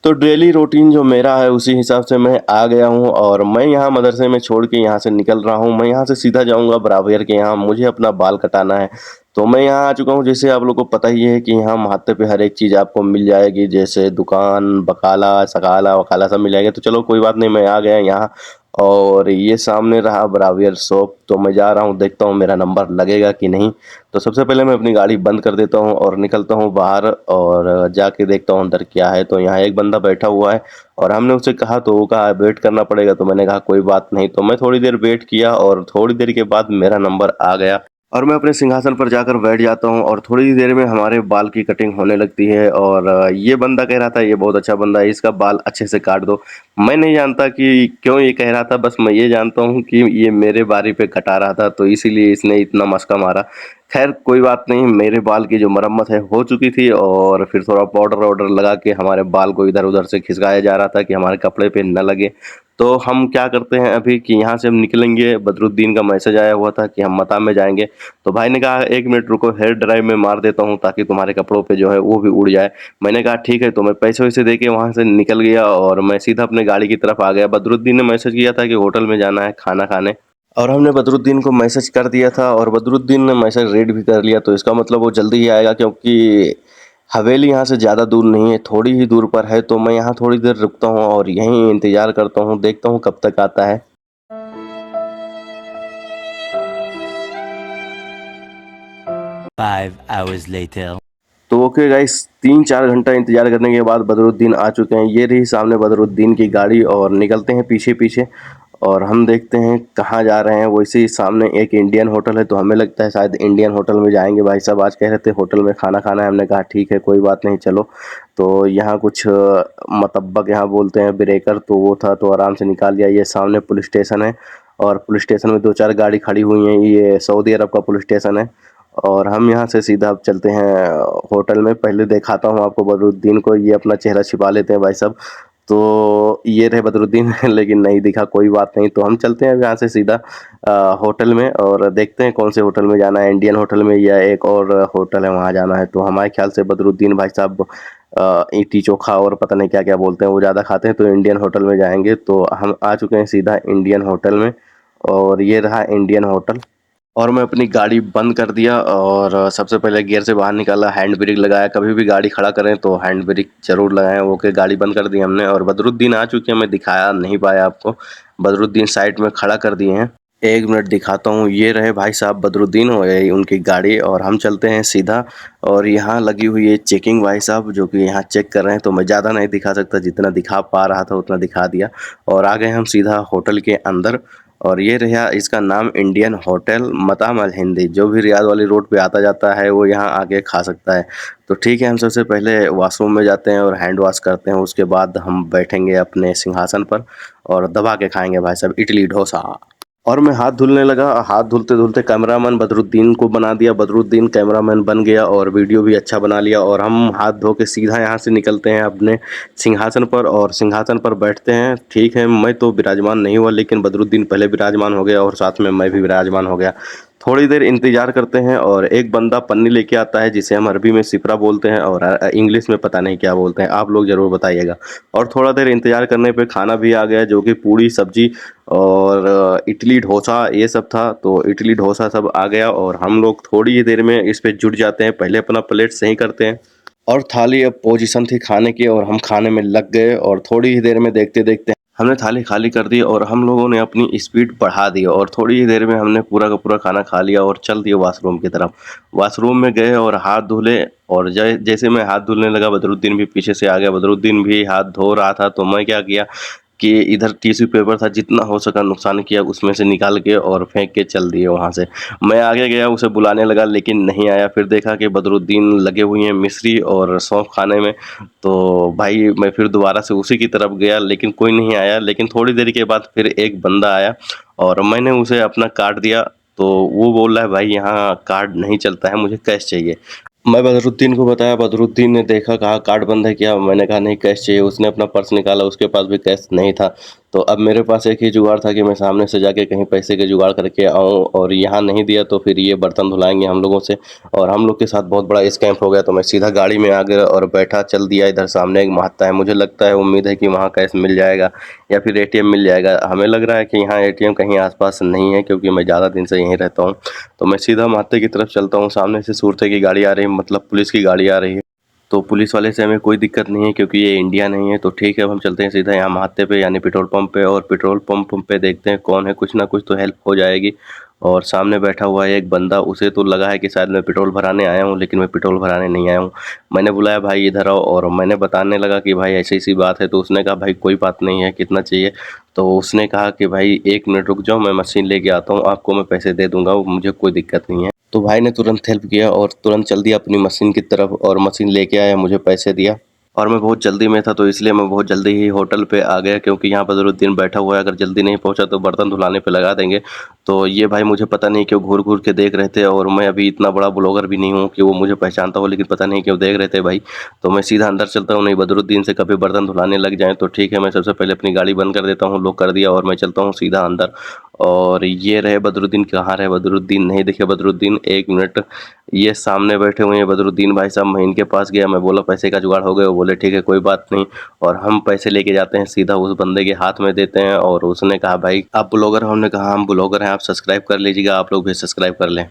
तो daily routine जो मेरा है उसी हिसाब से मैं आ गया हूँ और मैं यहाँ मदरसे में छोड़ के यहाँ से निकल रहा हूँ। मैं यहाँ से सीधा जाऊँगा बराबर के यहाँ, मुझे अपना बाल कटाना है। तो मैं यहाँ आ चुका हूँ। जैसे आप लोग को पता ही है कि यहाँ महात्ते पे हर एक चीज़ आपको मिल जाएगी, जैसे दुकान, बकाला, सकाला वकाला सब मिल जाएगा। तो चलो कोई बात नहीं, मैं आ गया यहाँ और ये सामने रहा बराबर शॉप। तो मैं जा रहा हूँ, देखता हूँ मेरा नंबर लगेगा कि नहीं। तो सबसे पहले मैं अपनी गाड़ी बंद कर देता हूँ और निकलता हूँ बाहर और जाके देखता हूँ अंदर क्या है। तो यहाँ एक बंदा बैठा हुआ है और हमने उससे कहा, तो वो कहा वेट करना पड़ेगा। तो मैंने कहा कोई बात नहीं। तो मैं थोड़ी देर वेट किया और थोड़ी देर के बाद मेरा नंबर आ गया और मैं अपने सिंहासन पर जाकर बैठ जाता हूँ और थोड़ी देर में हमारे बाल की कटिंग होने लगती है। और ये बंदा कह रहा था ये बहुत अच्छा बंदा है, इसका बाल अच्छे से काट दो। मैं नहीं जानता कि क्यों ये कह रहा था, बस मैं ये जानता हूँ कि ये मेरे बारी पे कटा रहा था, तो इसीलिए इसने इतना मस्का मारा। खैर कोई बात नहीं, मेरे बाल की जो मरम्मत है हो चुकी थी और फिर थोड़ा पाउडर वाउडर लगा के हमारे बाल को इधर उधर से खिसकाया जा रहा था कि हमारे कपड़े पे न लगे। तो हम क्या करते हैं अभी कि यहाँ से हम निकलेंगे। बदरुद्दीन का मैसेज आया हुआ था कि हम मता में जाएंगे। तो भाई ने कहा एक मिनट रुको, हेयर ड्राइव में मार देता हूँ ताकि तुम्हारे कपड़ों पे जो है वो भी उड़ जाए। मैंने कहा ठीक है। तो मैं पैसे वैसे दे के वहाँ से निकल गया और मैं सीधा अपने गाड़ी की तरफ आ गया। बदरुद्दीन ने मैसेज किया था कि होटल में जाना है खाना खाने और हमने बदरुद्दीन को मैसेज कर दिया था और बदरुद्दीन ने मैसेज रीड भी कर लिया। तो इसका मतलब वो जल्दी ही आएगा, क्योंकि हवेली यहाँ से ज़्यादा दूर नहीं है, थोड़ी ही दूर पर है। तो मैं यहाँ थोड़ी देर रुकता हूँ और यहीं इंतज़ार करता हूँ, देखता हूँ कब तक आता है। 5 hours later. तो ओके गाइस, 3-4 घंटा इंतजार करने के बाद बदरुद्दीन आ चुके हैं। ये रही सामने बदरुद्दीन की गाड़ी और निकलते हैं पीछे पीछे और हम देखते हैं कहाँ जा रहे हैं। वैसे ही सामने एक इंडियन होटल है, तो हमें लगता है शायद इंडियन होटल में जाएंगे। भाई साहब आज कह रहे थे होटल में खाना खाना है, हमने कहा ठीक है कोई बात नहीं चलो। तो यहाँ कुछ मतब्बक यहाँ बोलते हैं ब्रेकर, तो वो था तो आराम से निकाल लिया। ये सामने पुलिस स्टेशन है और पुलिस स्टेशन में 2-4 गाड़ी खड़ी हुई हैं। ये सऊदी अरब का पुलिस स्टेशन है और हम यहाँ से सीधा अब चलते हैं होटल में। पहले दिखाता हूँ आपको बदरुद्दीन को, ये अपना चेहरा छिपा लेते हैं भाई साहब। तो ये रहे बदरुद्दीन लेकिन नहीं दिखा, कोई बात नहीं। तो हम चलते हैं अब यहाँ से सीधा होटल में और देखते हैं कौन से होटल में जाना है, इंडियन होटल में या एक और होटल है वहाँ जाना है। तो हमारे ख्याल से बदरुद्दीन भाई साहब ईटी चोखा और पता नहीं क्या क्या बोलते हैं वो ज़्यादा खाते हैं, तो इंडियन होटल में जाएंगे। तो हम आ चुके हैं सीधा इंडियन होटल में और ये रहा इंडियन होटल। और मैं अपनी गाड़ी बंद कर दिया और सबसे पहले गियर से बाहर निकाला, हैंड ब्रेक लगाया। कभी भी गाड़ी खड़ा करें तो हैंड ब्रेक ज़रूर लगाएं। ओके, गाड़ी बंद कर दी हमने और बदरुद्दीन आ चुके हैं। मैं दिखाया नहीं पाया आपको, बदरुद्दीन साइड में खड़ा कर दिए हैं। एक मिनट दिखाता हूँ, ये रहे भाई साहब बदरुद्दीन हो गई उनकी गाड़ी और हम चलते हैं सीधा। और यहाँ लगी हुई है चेकिंग भाई साहब, जो कि यहाँ चेक कर रहे हैं। तो मैं ज़्यादा नहीं दिखा सकता, जितना दिखा पा रहा था उतना दिखा दिया और आ गए हम सीधा होटल के अंदर। और ये रहा इसका नाम, इंडियन होटल मताम अल हिंदी। जो भी रियाद वाली रोड पे आता जाता है वो यहाँ आके खा सकता है। तो ठीक है, हम सबसे पहले वॉशरूम में जाते हैं और हैंड वॉश करते हैं। उसके बाद हम बैठेंगे अपने सिंहासन पर और दबा के खाएंगे भाई साहब इडली डोसा। और मैं हाथ धुलने लगा, हाथ धुलते धुलते कैमरामैन बदरुद्दीन को बना दिया। बदरुद्दीन कैमरामैन बन गया और वीडियो भी अच्छा बना लिया। और हम हाथ धो के सीधा यहाँ से निकलते हैं अपने सिंहासन पर और सिंहासन पर बैठते हैं। ठीक है, मैं तो विराजमान नहीं हुआ लेकिन बदरुद्दीन पहले विराजमान हो गया और साथ में मैं भी विराजमान हो गया। थोड़ी देर इंतजार करते हैं और एक बंदा पन्नी लेके आता है, जिसे हम अरबी में सिपरा बोलते हैं और इंग्लिश में पता नहीं क्या बोलते हैं, आप लोग ज़रूर बताइएगा। और थोड़ा देर इंतजार करने पे खाना भी आ गया, जो कि पूड़ी सब्जी और इडली डोसा ये सब था। तो इडली डोसा सब आ गया और हम लोग थोड़ी ही देर में इस पे जुट जाते हैं। पहले अपना प्लेट सही करते हैं और थाली अब पोजीशन थी खाने की और हम खाने में लग गए और थोड़ी ही देर में देखते देखते हमने थाली खाली कर दी और हम लोगों ने अपनी स्पीड बढ़ा दी और थोड़ी ही देर में हमने पूरा का पूरा खाना खा लिया और चल दिए वॉशरूम की तरफ। वॉशरूम में गए और हाथ धुले और जैसे मैं हाथ धुलने लगा, बदरुद्दीन भी पीछे से आ गया। बदरुद्दीन भी हाथ धो रहा था, तो मैं क्या किया कि इधर टिश्यू पेपर था, जितना हो सका नुकसान किया, उसमें से निकाल के और फेंक के चल दिए वहाँ से। मैं आगे गया, उसे बुलाने लगा लेकिन नहीं आया। फिर देखा कि बदरुद्दीन लगे हुए हैं मिश्री और सौंफ खाने में। तो भाई मैं फिर दोबारा से उसी की तरफ गया लेकिन कोई नहीं आया। लेकिन थोड़ी देर के बाद फिर एक बंदा आया और मैंने उसे अपना कार्ड दिया। तो वो बोल रहा है भाई यहाँ कार्ड नहीं चलता है, मुझे कैश चाहिए। मैं बदरुद्दीन को बताया, बदरुद्दीन ने देखा, कहा कार्ड बंद है क्या? मैंने कहा नहीं कैश चाहिए। उसने अपना पर्स निकाला, उसके पास भी कैश नहीं था। तो अब मेरे पास एक ही जुगाड़ था कि मैं सामने से जाके कहीं पैसे के जुगाड़ करके आऊँ, और यहाँ नहीं दिया तो फिर ये बर्तन धुलाएंगे हम लोगों से और हम लोग के साथ बहुत बड़ा स्कैम हो गया। तो मैं सीधा गाड़ी में आ गया और बैठा, चल दिया। इधर सामने एक महत्ता है, मुझे लगता है, उम्मीद है कि वहाँ कैश मिल जाएगा या फिर एटीएम मिल जाएगा। हमें लग रहा है कि यहाँ एटीएम कहीं आसपास नहीं है, क्योंकि मैं ज़्यादा दिन से यहीं रहता हूँ। तो मैं सीधा महाते की तरफ चलता हूँ। सामने से सूरते की गाड़ी आ रही है, मतलब पुलिस की गाड़ी आ रही है। तो पुलिस वाले से हमें कोई दिक्कत नहीं है, क्योंकि ये इंडिया नहीं है। तो ठीक है, अब हम चलते हैं सीधा यहाँ महाते पे, यानी पेट्रोल पंप पे। और पेट्रोल पंप पे देखते हैं कौन है, कुछ ना कुछ तो हेल्प हो जाएगी। और सामने बैठा हुआ है एक बंदा, उसे तो लगा है कि शायद मैं पेट्रोल भराने आया हूँ, लेकिन मैं पेट्रोल भराने नहीं आया हूँ। मैंने बुलाया, भाई इधर आओ, और मैंने बताने लगा कि भाई ऐसी ऐसी बात है। तो उसने कहा भाई कोई बात नहीं है, कितना चाहिए? तो उसने कहा कि भाई 1 मिनट रुक जाओ, मैं मशीन लेके आता हूँ, आपको मैं पैसे दे दूंगा, मुझे कोई दिक्कत नहीं है। तो भाई ने तुरंत हेल्प किया और तुरंत चल दिया अपनी मशीन की तरफ, और मशीन लेके आया, मुझे पैसे दिया। और मैं बहुत जल्दी में था, तो इसलिए मैं बहुत जल्दी ही होटल पे आ गया, क्योंकि यहाँ पर ज़रूरुद्दीन बैठा हुआ है। अगर जल्दी नहीं पहुँचा तो बर्तन धुलाने पे लगा देंगे। तो ये भाई मुझे पता नहीं क्यों घूर घूर के देख रहे थे, और मैं अभी इतना बड़ा ब्लॉगर भी नहीं हूँ कि वो मुझे पहचानता हो, लेकिन पता नहीं क्यों देख रहे थे भाई। तो मैं सीधा अंदर चलता हूँ, नहीं बदरुद्दीन से कभी बर्तन धुलाने लग जाएँ तो ठीक है। मैं सबसे पहले अपनी गाड़ी बंद कर देता हूँ, लॉक कर दिया, और मैं चलता हूँ सीधा अंदर। और ये रहे बदरुद्दीन, कहाँ रहे बदरुद्दीन? नहीं दिखे बदरुद्दीन, 1 मिनट। ये सामने बैठे हुए हैं बदरुद्दीन भाई साहब। मैं इनके पास गया, मैं बोला पैसे का जुगाड़ हो गया? वो बोले ठीक है कोई बात नहीं। और हम पैसे लेके जाते हैं, सीधा उस बंदे के हाथ में देते हैं। और उसने कहा भाई आप ब्लॉगर हो? हमने कहा हम ब्लॉगर हैं, आप सब्सक्राइब कर लीजिएगा, आप लोग भी सब्सक्राइब कर लें।